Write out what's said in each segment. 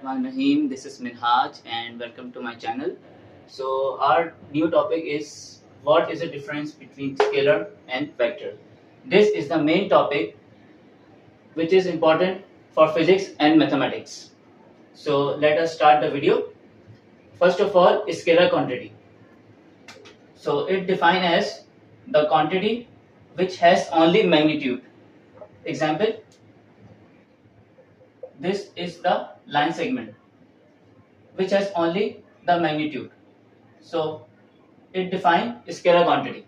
Rahim. This is Minhaj and welcome to my channel. So our new topic is what is the difference between scalar and vector. This is the main topic which is important for physics and mathematics. So let us start the video. First of all, scalar quantity. So it defined as the quantity which has only magnitude. Example, this is the line segment which has only the magnitude. So it defines scalar quantity.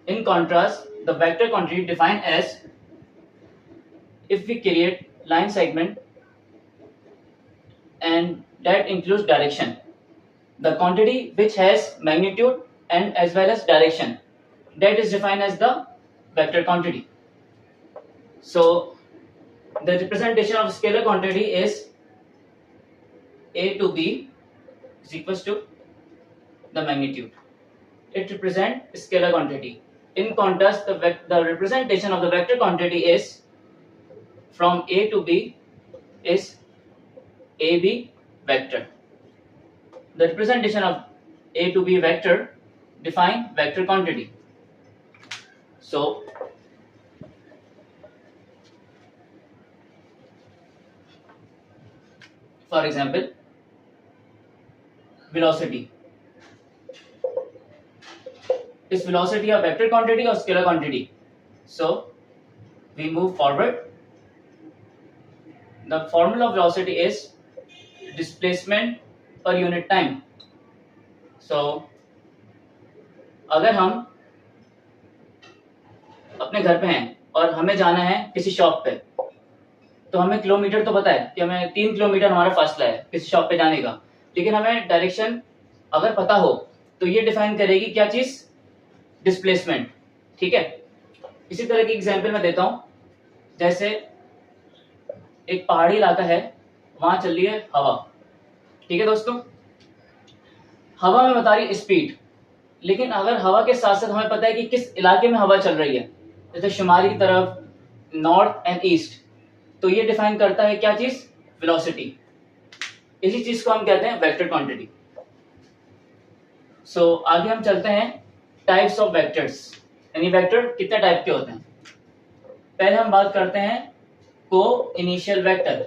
In contrast, the vector quantity defined as if we create line segment and that includes direction. The quantity which has magnitude and as well as direction, that is defined as the vector quantity. So the representation of scalar quantity is A to B is equals to the magnitude. It represents scalar quantity. In contrast, the representation of the vector quantity is from A to B is AB vector. The representation of A to B vector define vector quantity. So for example, velocity. Is velocity a vector quantity or scalar quantity? So we move forward. The formula of velocity is displacement per unit time. So अगर हम अपने घर पे हैं और हमें जाना है किसी शॉप पे, तो हमें किलोमीटर तो पता है कि हमें 3 किलोमीटर हमारा फासला है किसी शॉप पे जाने का, लेकिन हमें डायरेक्शन अगर पता हो तो ये डिफाइन करेगी क्या चीज, डिस्प्लेसमेंट. ठीक है. इसी तरह की एग्जांपल मैं देता हूं. जैसे एक पहाड़ी इलाका है, वहां चल रही है हवा. ठीक है दोस्तों, हवा में बता रही स्पीड, लेकिन अगर हवा के साथ साथ हमें पता है कि किस इलाके में हवा चल रही है, जैसे शुमाली की तरफ, नॉर्थ एंड ईस्ट, तो ये डिफाइन करता है क्या चीज, वेलोसिटी. इसी चीज को हम कहते हैं वेक्टर क्वांटिटी. सो आगे हम चलते हैं टाइप्स ऑफ वेक्टर्स, यानी वेक्टर कितने टाइप के होते हैं. पहले हम बात करते हैं को इनिशियल वेक्टर.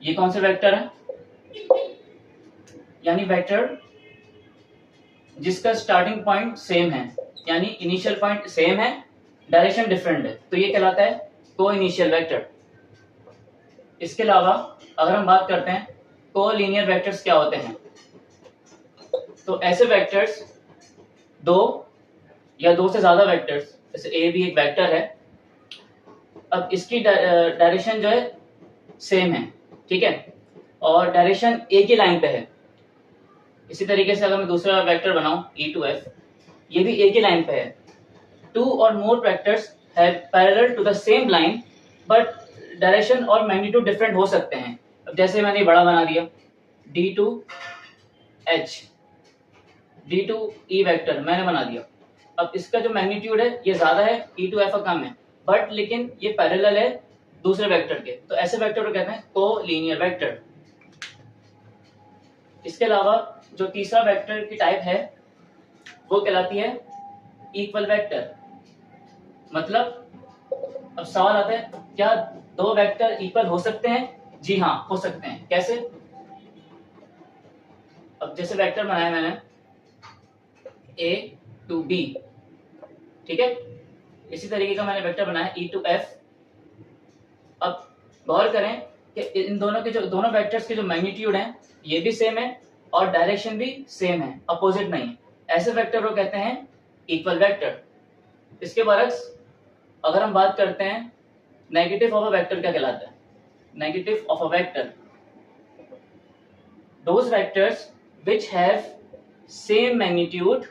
ये कौन से वेक्टर है, यानी वेक्टर जिसका स्टार्टिंग पॉइंट सेम है, यानी इनिशियल पॉइंट सेम है, डायरेक्शन डिफरेंट है, तो ये कहलाता है को इनिशियल वेक्टर. इसके अलावा अगर हम बात करते हैं को लीनियर वेक्टर्स क्या होते हैं, तो ऐसे वेक्टर्स दो या दो से ज्यादा वेक्टर्स, जैसे ए भी एक वेक्टर है, अब इसकी डायरेक्शन जो है सेम है, ठीक है, और डायरेक्शन एक ही लाइन पे है. इसी तरीके से अगर मैं दूसरा वेक्टर बनाऊं ई टू एफ, ये भी एक ही लाइन पे है. Two or more vectors have parallel to the same line, but direction और मैग्नीट्यूड डिफरेंट हो सकते हैं. अब जैसे मैंने बड़ा बना दिया D to H, D to E vector मैंने बना दिया. अब इसका जो मैग्नीट्यूड है ये ज्यादा है, ई टू एफ कम है, बट लेकिन ये पैरेलल है दूसरे वेक्टर के, तो ऐसे वेक्टर को कहते हैं को लीनियर वेक्टर. इसके अलावा जो तीसरा वेक्टर की टाइप है वो कहलाती है इक्वल वेक्टर. मतलब अब सवाल आता है क्या दो वेक्टर इक्वल हो सकते हैं. जी हाँ, हो सकते हैं. कैसे? अब जैसे वेक्टर बनाया मैंने ए टू बी, ठीक है, इसी तरीके का मैंने वेक्टर बनाया ई टू एफ. अब गौर करें कि इन दोनों के जो दोनों वेक्टर्स के जो मैग्नीट्यूड हैं ये भी सेम है और डायरेक्शन भी सेम है, अपोजिट नहीं है. ऐसे वेक्टर को कहते हैं इक्वल वेक्टर. इसके बरक्स अगर हम बात करते हैं नेगेटिव ऑफ अ वेक्टर क्या कहलाता है. Negative of a vector, those vectors which have same magnitude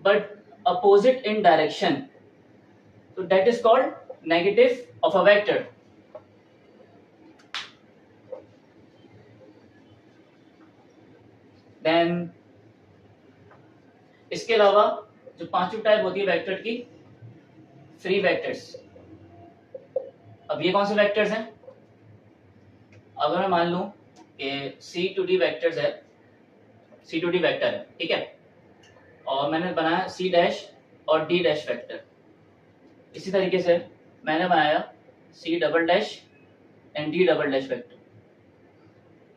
but opposite in direction, so that is called negative of a vector. Then इसके अलावा जो पांचवी टाइप होती है वेक्टर की, फ्री वेक्टर्स. अब ये कौन से वेक्टर्स हैं? अगर मैं मान लूं कि C to D वेक्टर्स है, C to D वेक्टर है, ठीक है, और मैंने बनाया C डैश और D डैश वेक्टर। इसी तरीके से मैंने बनाया C double dash and D double dash vector.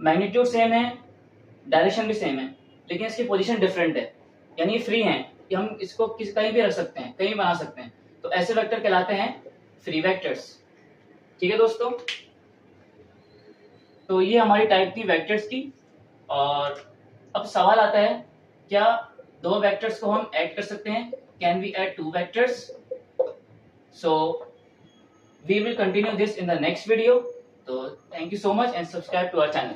Magnitude same है, डायरेक्शन भी सेम है, लेकिन इसकी पोजीशन डिफरेंट है, यानी फ्री है कि हम इसको किस कहीं भी रख सकते हैं, कहीं भी बना सकते हैं। तो ऐसे वेक्टर कहलाते हैं फ्री वेक्टर्स। ठीक है दोस्तों, तो ये हमारी टाइप थी वेक्टर्स की। और अब सवाल आता है, क्या दो वेक्टर्स को हम ऐड कर सकते हैं? Can we add two vectors? So we will continue this in the next video. तो thank you so much and subscribe to our channel.